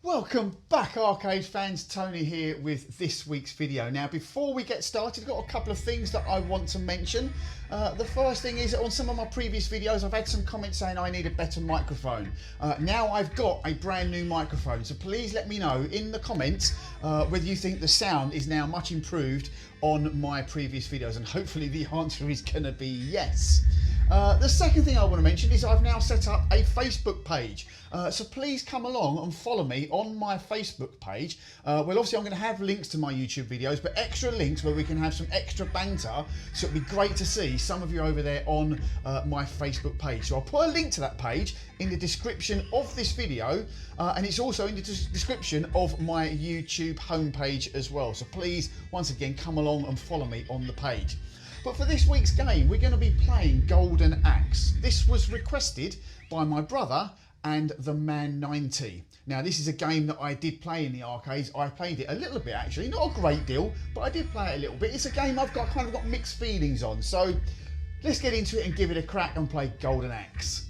Welcome back, arcade fans. Tony here with this week's video. Now, before we get started, I've got a couple of things that I want to mention. The first thing is, on some of my previous videos, I've had some comments saying I need a better microphone. Now I've got a brand new microphone, so please let me know in the comments whether you think the sound is now much improved on my previous videos, and hopefully the answer is going to be yes. The second thing I want to mention is I've now set up a Facebook page. So please come along and follow me on my Facebook page. Well, obviously I'm going to have links to my YouTube videos, but extra links where we can have some extra banter. So it'd be great to see some of you over there on my Facebook page. So I'll put a link to that page in the description of this video, and it's also in the description of my YouTube homepage as well. So please, once again, come along and follow me on the page. But for this week's game, we're going to be playing Golden Axe. This was requested by my brother and the Man 90. Now, this is a game that I did play in the arcades. I played it a little bit, actually, not a great deal, but I did play it a little bit. It's a game I've kind of got mixed feelings on. So let's get into it and give it a crack and play Golden Axe.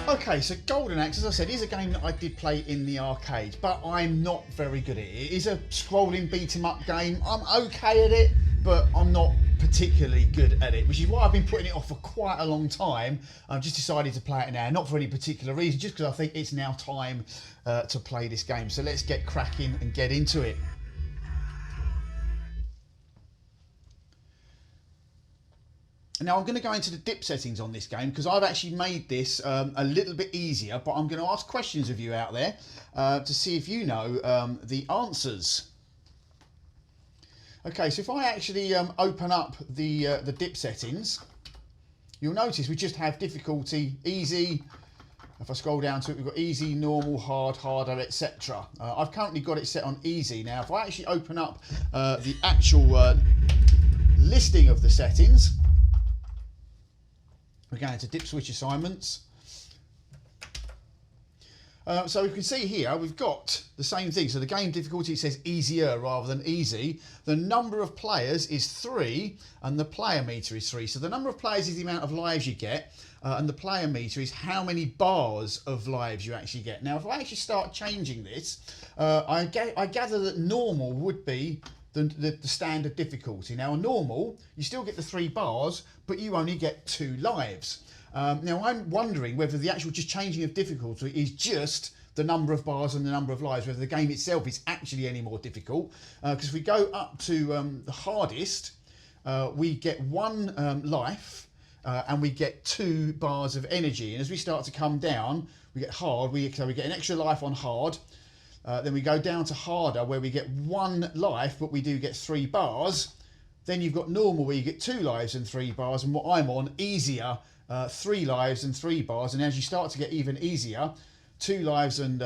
Okay, so Golden Axe, as I said, is a game that I did play in the arcade, but I'm not very good at it. It is a scrolling beat 'em up game. I'm okay at it, but I'm not particularly good at it, which is why I've been putting it off for quite a long time. I've just decided to play it now, not for any particular reason, just because I think it's now time to play this game. So let's get cracking and get into it. Now I'm going to go into the dip settings on this game because I've actually made this a little bit easier, but I'm going to ask questions of you out there to see if you know the answers. Okay, so if I actually open up the dip settings, you'll notice we just have difficulty, easy. If I scroll down to it, we've got easy, normal, hard, harder, etc. I've currently got it set on easy. Now if I actually open up the actual listing of the settings, we're going to dip switch assignments. So we can see here we've got the same thing. So the game difficulty says easier rather than easy. The number of players is 3 and the player meter is 3. So the number of players is the amount of lives you get, and the player meter is how many bars of lives you actually get. Now if I actually start changing this, I gather that normal would be the standard difficulty. Now, normal, you still get the 3 bars, but you only get 2 lives. Now, I'm wondering whether the actual just changing of difficulty is just the number of bars and the number of lives, whether the game itself is actually any more difficult. Because if we go up to the hardest, we get 1 life, and we get 2 bars of energy. And as we start to come down, we get hard. So we get an extra life on hard. Then we go down to harder, where we get 1 life, but we do get 3 bars. Then you've got normal, where you get 2 lives and 3 bars. And what I'm on, easier, 3 lives and 3 bars. And as you start to get even easier, 2 lives and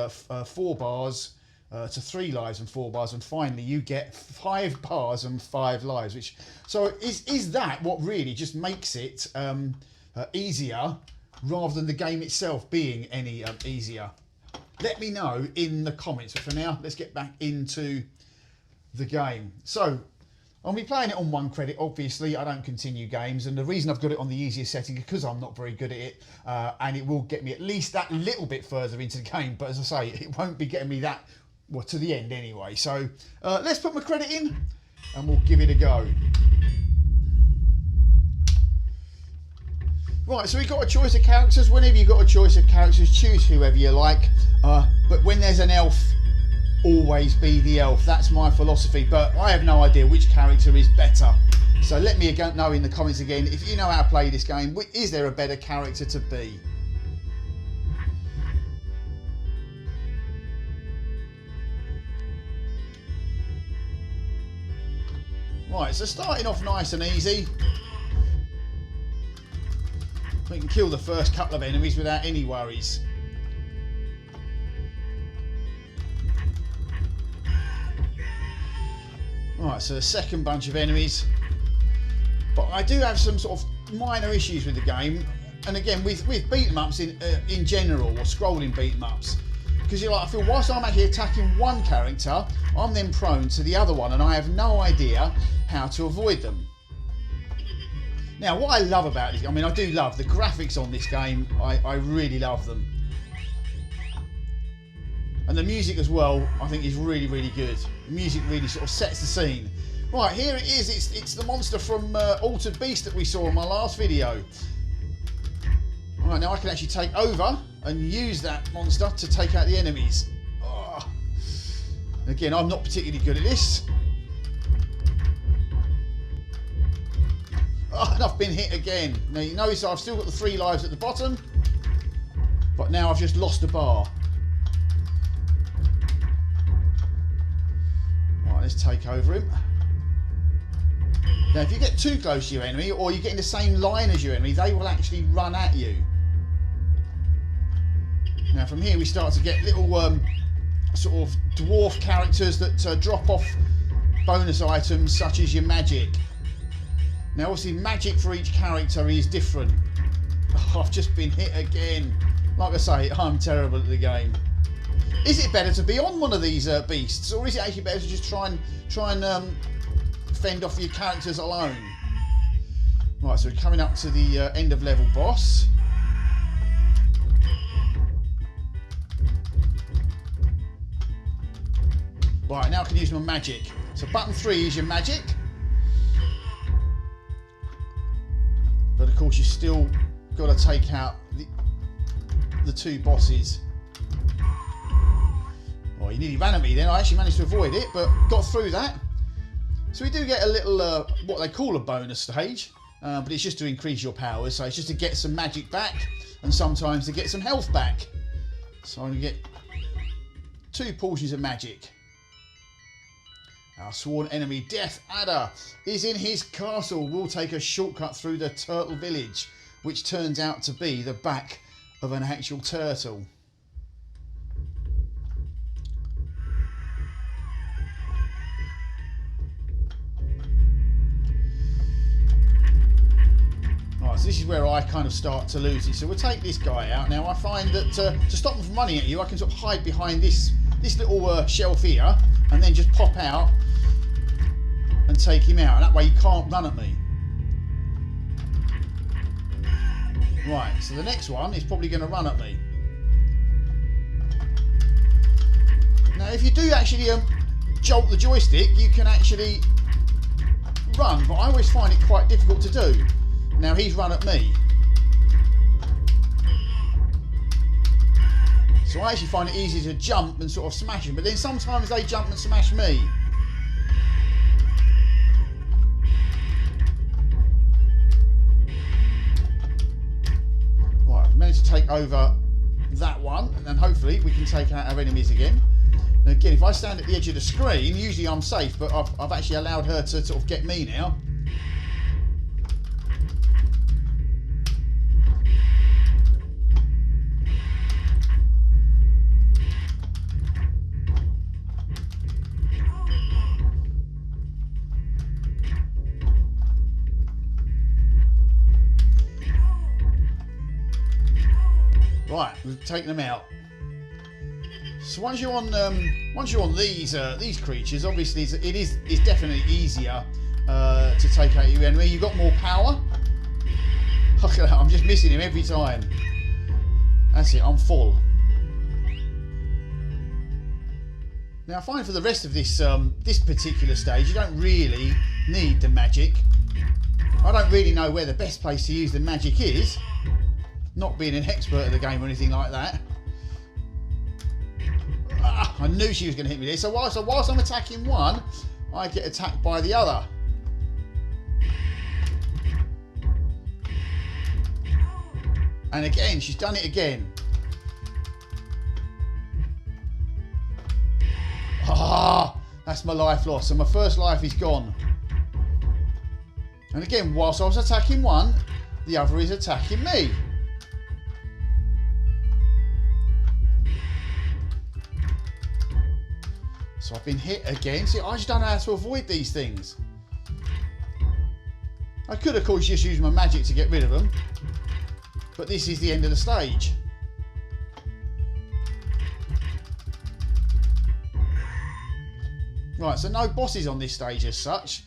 4 bars to 3 lives and 4 bars. And finally, you get 5 bars and 5 lives. Which, so is that what really just makes it easier, rather than the game itself being any easier? Let me know in the comments. But for now, let's get back into the game. So I'll be playing it on 1 credit. Obviously, I don't continue games, and the reason I've got it on the easiest setting is because I'm not very good at it, and it will get me at least that little bit further into the game. But as I say, it won't be getting me that, well, to the end anyway. So let's put my credit in, and we'll give it a go. Right, so we've got a choice of characters. Whenever you've got a choice of characters, choose whoever you like. But when there's an elf, always be the elf. That's my philosophy. But I have no idea which character is better. So let me know in the comments again, if you know how to play this game, is there a better character to be? Right, so starting off nice and easy. We can kill the first couple of enemies without any worries. Right, so the second bunch of enemies. But I do have some sort of minor issues with the game. And again, with beat 'em ups in general, or scrolling beat 'em ups, because you're like, I feel whilst I'm actually attacking one character, I'm then prone to the other one, and I have no idea how to avoid them. Now, what I love about this, I mean, I do love the graphics on this game. I really love them. And the music as well, I think is really, really good. The music really sort of sets the scene. Right, here it is. It's the monster from Altered Beast that we saw in my last video. Right, now I can actually take over and use that monster to take out the enemies. Oh. Again, I'm not particularly good at this. Oh, and I've been hit again. Now you notice I've still got the 3 lives at the bottom, but now I've just lost a bar. Right, let's take over him. Now if you get too close to your enemy, or you get in the same line as your enemy, they will actually run at you. Now from here we start to get little sort of dwarf characters that drop off bonus items such as your magic. Now obviously magic for each character is different. Oh, I've just been hit again. Like I say, I'm terrible at the game. Is it better to be on one of these beasts, or is it actually better to just try and fend off your characters alone? Right, so we're coming up to the end of level boss. Right, now I can use my magic. So button 3 is your magic. But of course you've still got to take out the 2 bosses. Oh, you nearly ran at me then. I actually managed to avoid it, but got through that. So we do get a little, what they call a bonus stage, but it's just to increase your powers. So it's just to get some magic back, and sometimes to get some health back. So I'm going to get 2 portions of magic. Our sworn enemy, Death Adder, is in his castle. We'll take a shortcut through the turtle village, which turns out to be the back of an actual turtle. Right, so this is where I kind of start to lose it. So we'll take this guy out. Now I find that to stop them from running at you, I can sort of hide behind this little shelf here, and then just pop out and take him out, and that way you can't run at me. Right, so the next one is probably going to run at me. Now if you do actually jolt the joystick, you can actually run, but I always find it quite difficult to do. Now he's run at me. So I actually find it easy to jump and sort of smash him, but then sometimes they jump and smash me. Right, I've managed to take over that one, and then hopefully we can take out our enemies again. Now again, if I stand at the edge of the screen, usually I'm safe, but I've actually allowed her to sort of get me now. Right, we've taken them out. So once you're on these creatures, obviously it's definitely easier to take out your enemy. You've got more power. Look at that, I'm just missing him every time. That's it, I'm full. Now I find for the rest of this this particular stage, you don't really need the magic. I don't really know where the best place to use the magic is. Not being an expert at the game or anything like that. Ah, I knew she was going to hit me there. So whilst I'm attacking one, I get attacked by the other. And again, she's done it again. Ah, that's my life lost. So my first life is gone. And again, whilst I was attacking one, the other is attacking me. So I've been hit again. See, I just don't know how to avoid these things. I could, of course, just use my magic to get rid of them. But this is the end of the stage. Right, so no bosses on this stage as such.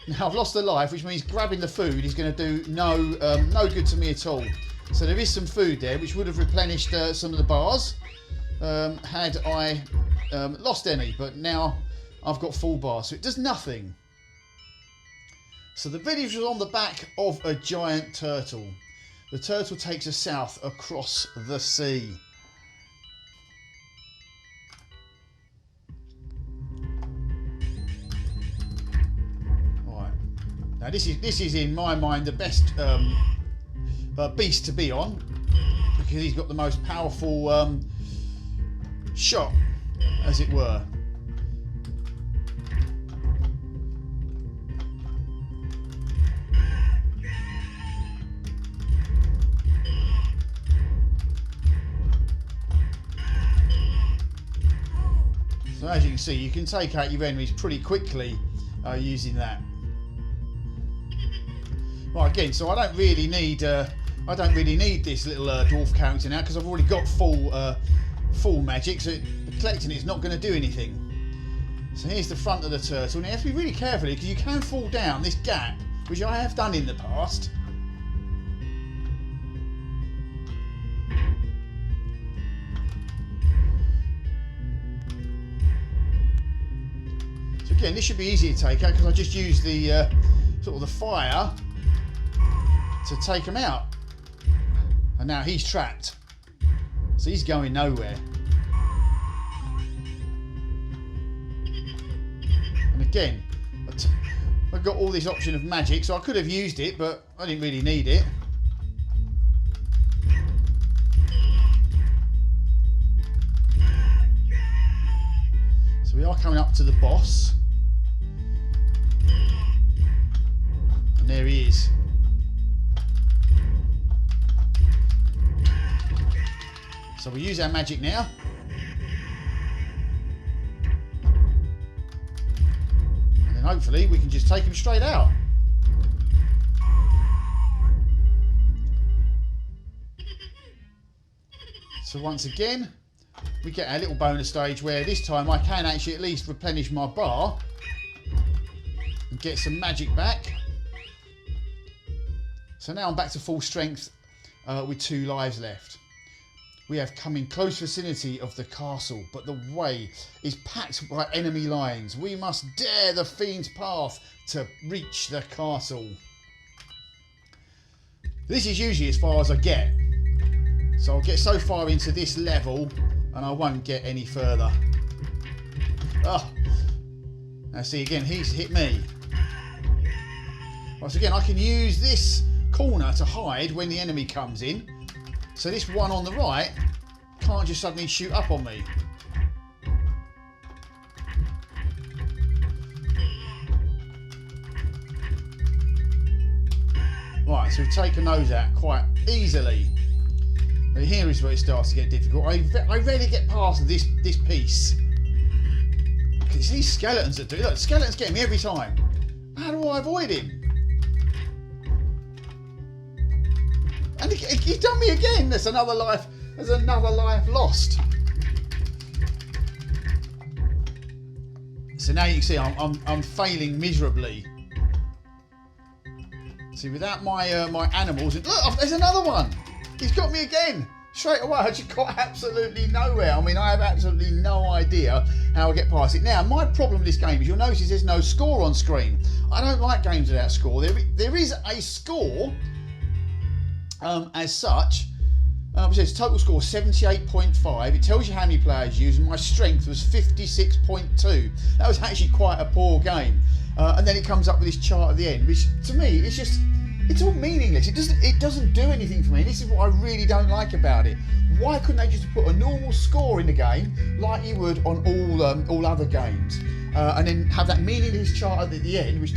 Now I've lost a life, which means grabbing the food is going to do no good to me at all. So there is some food there, which would have replenished some of the bars had I lost any. But now I've got full bars, so it does nothing. So the village was on the back of a giant turtle. The turtle takes us south across the sea. Right. Now this is in my mind the best beast to be on, because he's got the most powerful shot, as it were. So as you can see, you can take out your enemies pretty quickly using that. Right, again, so I don't really need this little dwarf character now, because I've already got full magic. So collecting it's not going to do anything. So here's the front of the turtle. Now you have to be really careful, because you can fall down this gap, which I have done in the past. Again, this should be easy to take out, because I just use the sort of the fire to take him out. And now he's trapped, so he's going nowhere. And again, I've got all this option of magic, so I could have used it, but I didn't really need it. So we are coming up to the boss. And there he is. So we use our magic now. And then hopefully we can just take him straight out. So once again, we get our little bonus stage where this time I can actually at least replenish my bar and get some magic back. So now I'm back to full strength with 2 lives left. We have come in close vicinity of the castle, but the way is packed by enemy lines. We must dare the fiend's path to reach the castle. This is usually as far as I get. So I'll get so far into this level and I won't get any further. Oh, now see again, he's hit me. Once again, I can use this corner to hide when the enemy comes in. So this one on the right can't just suddenly shoot up on me. Right, so we've taken those out quite easily. But here is where it starts to get difficult. I rarely get past this piece. It's these skeletons that do. Look, skeletons get me every time. How do I avoid him? And he's done me again. There's another life. There's another life lost. So now you can see I'm failing miserably. See, without my my animals, look, there's another one. He's got me again. Straight away, I just got absolutely nowhere. I mean, I have absolutely no idea how I get past it. Now, my problem with this game is you'll notice there's no score on screen. I don't like games without score. There is a score as such. It says total score 78.5. It tells you how many players used, and my strength was 56.2. That was actually quite a poor game. And then it comes up with this chart at the end, which to me is just, it's all meaningless. It doesn't do anything for me. This is what I really don't like about it. Why couldn't they just put a normal score in the game like you would on all other games, and then have that meaningless chart at the end, which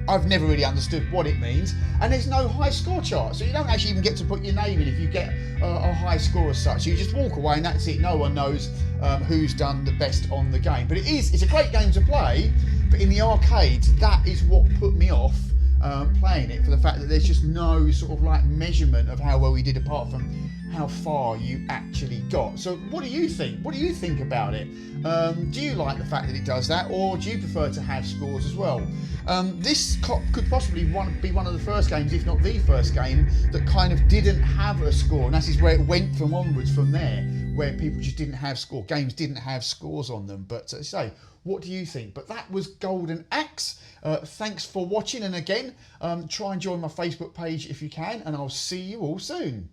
I've never really understood what it means. And there's no high score chart, so you don't actually even get to put your name in if you get a high score as such. You just walk away and that's it. No one knows who's done the best on the game. But it's a great game to play. But in the arcades, that is what put me off playing it, for the fact that there's just no sort of like measurement of how well we did, apart from how far you actually got. So what do you think? What do you think about it? Do you like the fact that it does that, or do you prefer to have scores as well? This could possibly be one of the first games, if not the first game, that kind of didn't have a score, and that is where it went from onwards from there, where people just didn't have score. Games didn't have scores on them. But say, what do you think? But that was Golden Axe. Thanks for watching, and again, try and join my Facebook page if you can, and I'll see you all soon.